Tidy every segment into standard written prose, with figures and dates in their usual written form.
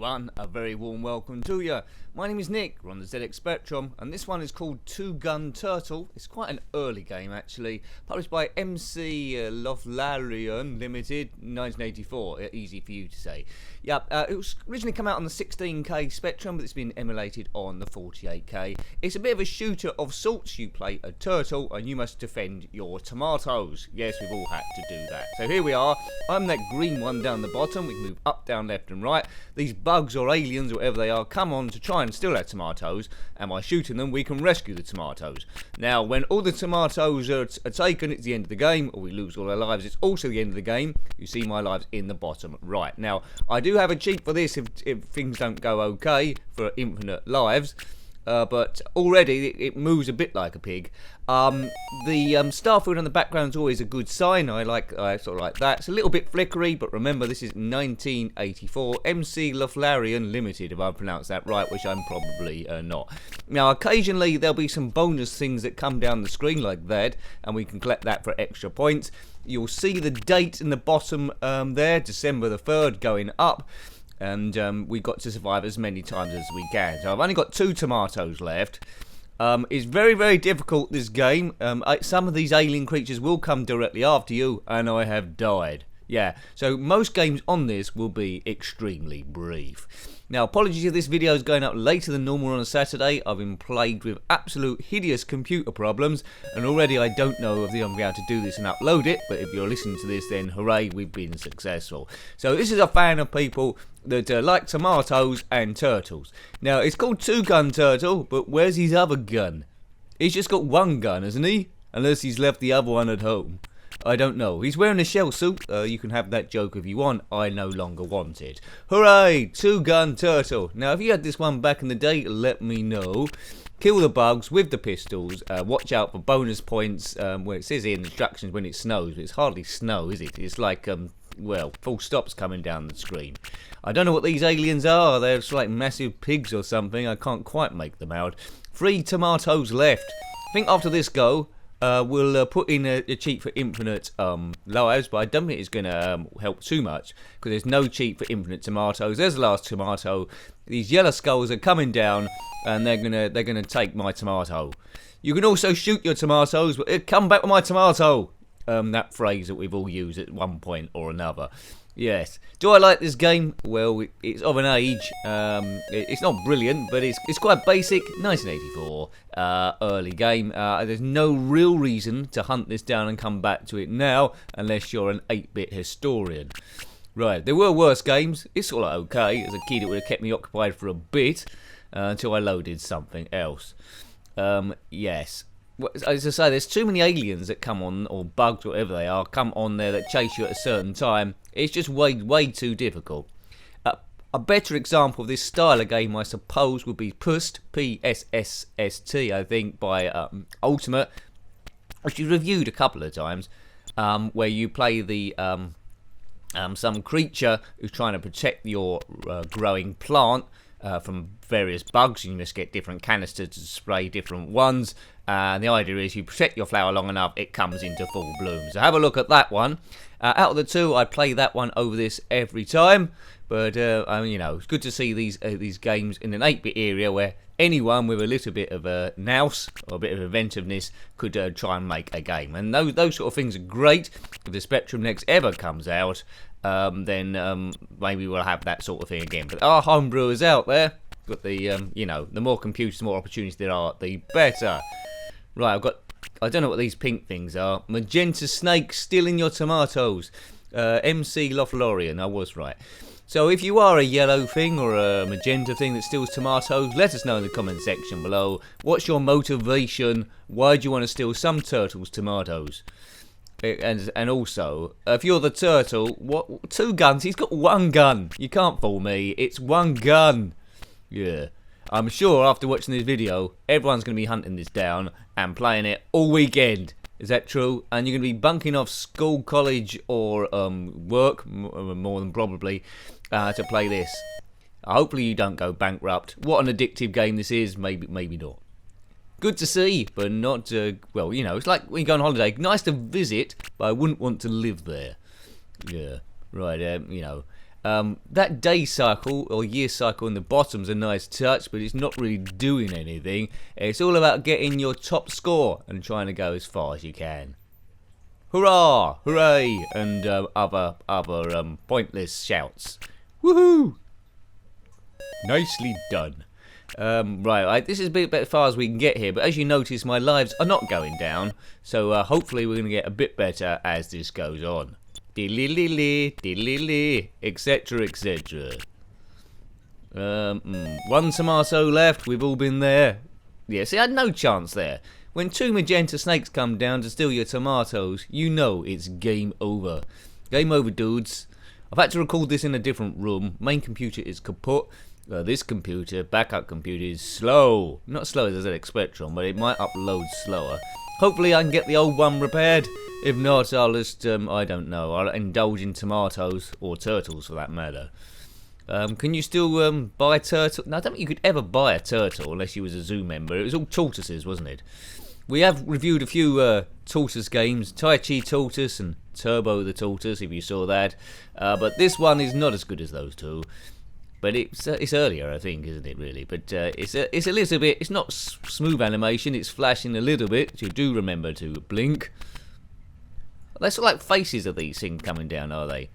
everyone, a very warm welcome to you. My name is Nick, we're on the ZX Spectrum, and this one is called Two Gun Turtle. It's quite an early game actually, published by MC Lothlorian Limited, 1984, easy for you to say. Yep, it was originally come out on the 16K Spectrum, but it's been emulated on the 48K. It's a bit of a shooter of sorts. You play a turtle and you must defend your tomatoes. Yes, we've all had to do that. So here we are, I'm that green one down the bottom. We can move up, down, left and right. These bugs or aliens or whatever they are come on to try and steal our tomatoes, and by shooting them we can rescue the tomatoes. Now when all the tomatoes are taken, it's the end of the game, or we lose all our lives. It's also the end of the game. You see my lives in the bottom right. Now I do have a cheat for this if things don't go okay for infinite lives. But already it moves a bit like a pig. The starfield in the background is always a good sign. I sort of like that. It's a little bit flickery, but remember this is 1984 MC Lothlorian Limited, if I pronounced that right, which I'm probably not. Now occasionally there'll be some bonus things that come down the screen like that, and we can collect that for extra points. You'll see the date in the bottom there, December the 3rd, going up. And we got to survive as many times as we can. So I've only got 2 tomatoes left. It's very, very difficult, this game. Some of these alien creatures will come directly after you, and I have died. Yeah, so most games on this will be extremely brief. Now, apologies if this video is going up later than normal on a Saturday. I've been plagued with absolute hideous computer problems, and already I don't know if I'm going to be able to do this and upload it, but if you're listening to this, then hooray, we've been successful. So this is a fan of people that like tomatoes and turtles. Now, it's called Two Gun Turtle, but where's his other gun? He's just got one gun, hasn't he? Unless he's left the other one at home. I don't know. He's wearing a shell suit. You can have that joke if you want. I no longer want it. Hooray! Two Gun Turtle. Now, if you had this one back in the day, let me know. Kill the bugs with the pistols. Watch out for bonus points. Where it says in instructions when it snows, but it's hardly snow, is it? It's like, well, full stops coming down the screen. I don't know what these aliens are. They're just like massive pigs or something. I can't quite make them out. 3 tomatoes left. I think after this go, we'll put in a cheat for infinite lives, but I don't think it's going to help too much, because there's no cheat for infinite tomatoes. There's the last tomato. These yellow skulls are coming down, and they're gonna take my tomato. You can also shoot your tomatoes, but come back with my tomato. That phrase that we've all used at one point or another. Yes. Do I like this game? Well, it's of an age. It's not brilliant, but it's quite basic. 1984, early game. There's no real reason to hunt this down and come back to it now, unless you're an 8-bit historian. Right, there were worse games. It's all okay. As a kid, it would have kept me occupied for a bit until I loaded something else. Yes. As I say, there's too many aliens that come on, or bugs, whatever they are, come on there that chase you at a certain time. It's just way too difficult. A better example of this style of game, I suppose, would be Pust, P-S-S-S-T, I think, by Ultimate, which you reviewed a couple of times, where you play the some creature who's trying to protect your growing plant from various bugs. You must get different canisters to spray different ones. And the idea is you protect your flower long enough, it comes into full bloom. So have a look at that one. Out of the 2, I play that one over this every time. But you know, it's good to see these games in an 8-bit area where anyone with a little bit of a nous or a bit of inventiveness could try and make a game. And those sort of things are great. If the Spectrum next ever comes out, then maybe we'll have that sort of thing again. But our homebrewers out there, got the you know, the more computers, the more opportunities there are, the better. Right, I don't know what these pink things are. Magenta snakes stealing your tomatoes. MC Lothlorian, I was right. So if you are a yellow thing or a magenta thing that steals tomatoes, let us know in the comment section below. What's your motivation? Why do you want to steal some turtles' tomatoes? And also, if you're the turtle, what? 2 guns? He's got 1 gun. You can't fool me. It's 1 gun. Yeah. I'm sure after watching this video, everyone's going to be hunting this down and playing it all weekend. Is that true? And you're going to be bunking off school, college, or work, more than probably, to play this. Hopefully you don't go bankrupt. What an addictive game this is. Maybe not. Good to see, but not, well, you know, it's like when you go on holiday. Nice to visit, but I wouldn't want to live there. Yeah, right, you know. That day cycle or year cycle in the bottom's a nice touch, but it's not really doing anything. It's all about getting your top score and trying to go as far as you can. Hurrah! Hooray! And other pointless shouts. Woohoo! Nicely done. Right, this is a bit as far as we can get here, but as you notice, my lives are not going down, so hopefully we're going to get a bit better as this goes on. Diddly-lee, etc, etc. One tomato left, we've all been there. Yeah, see, I had no chance there. When 2 magenta snakes come down to steal your tomatoes, you know it's game over. Game over, dudes. I've had to record this in a different room. Main computer is kaput. This computer, backup computer, is slow. Not slow as the ZX Spectrum, but it might upload slower. Hopefully I can get the old one repaired. If not, I'll just, I don't know, I'll indulge in tomatoes, or turtles for that matter. Can you still buy a turtle? No, I don't think you could ever buy a turtle unless you was a zoo member. It was all tortoises, wasn't it? We have reviewed a few tortoise games, Tai Chi Tortoise and Turbo the Tortoise, if you saw that. But this one is not as good as those two. But it's earlier, I think, isn't it, really? But it's a little bit, it's not smooth animation, it's flashing a little bit. So do remember to blink. They're sort of like faces of these things coming down, are they?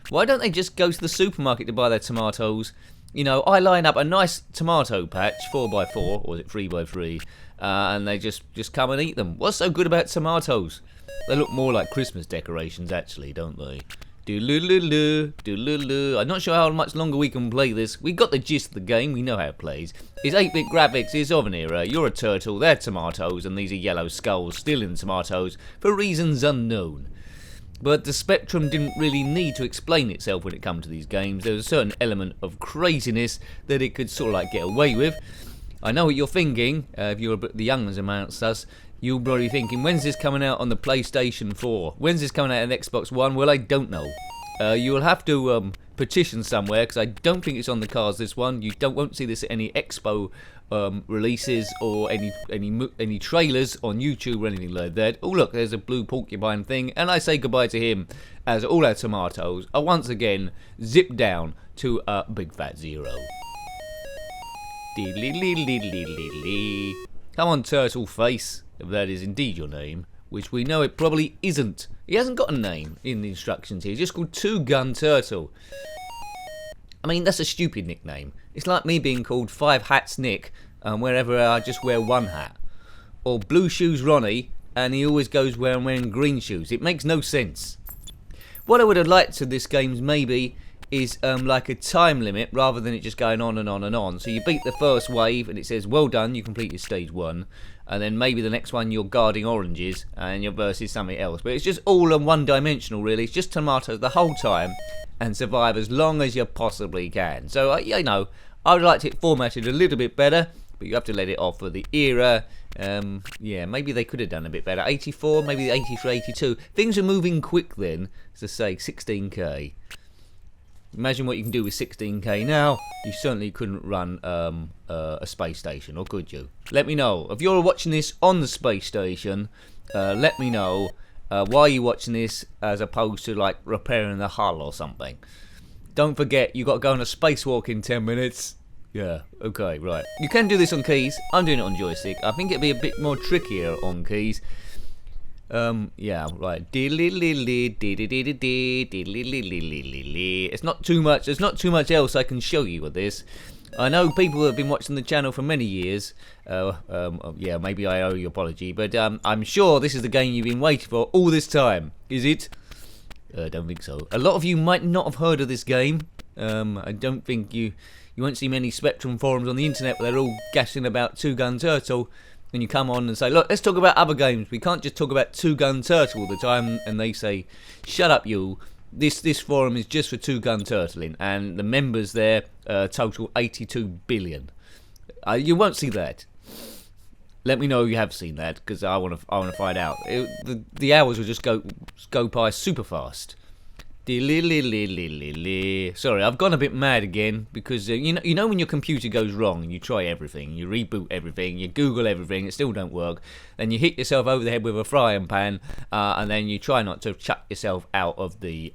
Why don't they just go to the supermarket to buy their tomatoes? You know, I line up a nice tomato patch, 4x4, or is it 3x3, and they just come and eat them. What's so good about tomatoes? They look more like Christmas decorations, actually, don't they? Do-loo-loo-loo, do-loo-loo. I'm not sure how much longer we can play this. We got the gist of the game, we know how it plays. It's 8-bit graphics, it's of an era. You're a turtle, they're tomatoes, and these are yellow skulls stealing tomatoes for reasons unknown. But the Spectrum didn't really need to explain itself when it comes to these games. There was a certain element of craziness that it could sort of like get away with. I know what you're thinking, if you're a bit the youngers amongst us. You're probably thinking, when's this coming out on the PlayStation 4? When's this coming out on Xbox One? Well, I don't know. You will have to petition somewhere, because I don't think it's on the cards, this one. You won't see this at any Expo releases or any trailers on YouTube or anything like that. Oh, look, there's a blue porcupine thing, and I say goodbye to him as all our tomatoes are once again zipped down to a big fat 0. Come on, turtle face, if that is indeed your name, which we know it probably isn't. He hasn't got a name in the instructions here. He's just called Two Gun Turtle. I mean, that's a stupid nickname. It's like me being called Five Hats Nick, wherever I just wear one hat. Or Blue Shoes Ronnie, and he always goes where I'm wearing green shoes. It makes no sense. What I would have liked to this game maybe is like a time limit rather than it just going on and on and on. So you beat the first wave and it says, well done, you completed stage 1. And then maybe the next one you're guarding oranges and your versus something else. But it's just all one dimensional really. It's just tomatoes the whole time and survive as long as you possibly can. So, you know, I would like it formatted a little bit better, but you have to let it off for the era. Yeah, maybe they could have done a bit better. 84, maybe 83, 82. Things are moving quick then, to say 16K. Imagine what you can do with 16K now. You certainly couldn't run a space station, or could you? Let me know. If you're watching this on the space station, let me know why you're watching this as opposed to like repairing the hull or something. Don't forget, you got to go on a spacewalk in 10 minutes. Yeah, okay, right. You can do this on keys. I'm doing it on joystick. I think it'd be a bit more trickier on keys. Yeah, right. It's not too much. There's not too much else I can show you with this. I know people who have been watching the channel for many years. Yeah, maybe I owe you an apology, but I'm sure this is the game you've been waiting for all this time. Is it? I don't think so. A lot of you might not have heard of this game. I don't think you won't see many Spectrum forums on the internet where they're all gassing about Two Gun Turtle. And you come on and say, look, let's talk about other games. We can't just talk about Two Gun Turtle all the time. And they say, shut up, you. This forum is just for Two Gun Turtling. And the members there total 82 billion. You won't see that. Let me know if you have seen that, because I want to find out. The hours will just go by super fast. Sorry, I've gone a bit mad again because you know when your computer goes wrong and you try everything, you reboot everything, you Google everything, it still don't work, then you hit yourself over the head with a frying pan, and then you try not to chuck yourself out of the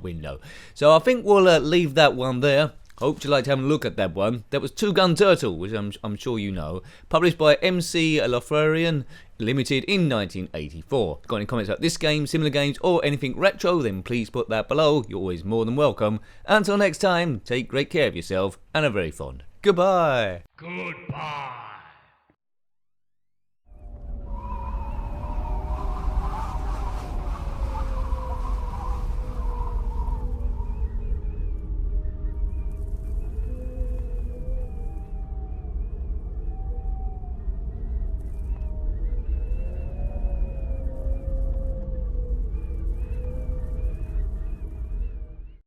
window. So I think we'll leave that one there. Hope you liked having a look at that one. That was Two Gun Turtle, which I'm sure you know, published by MC Lothlorian Limited in 1984. Got any comments about this game, similar games, or anything retro, then please put that below. You're always more than welcome. Until next time, take great care of yourself and are very fond. Goodbye. Goodbye.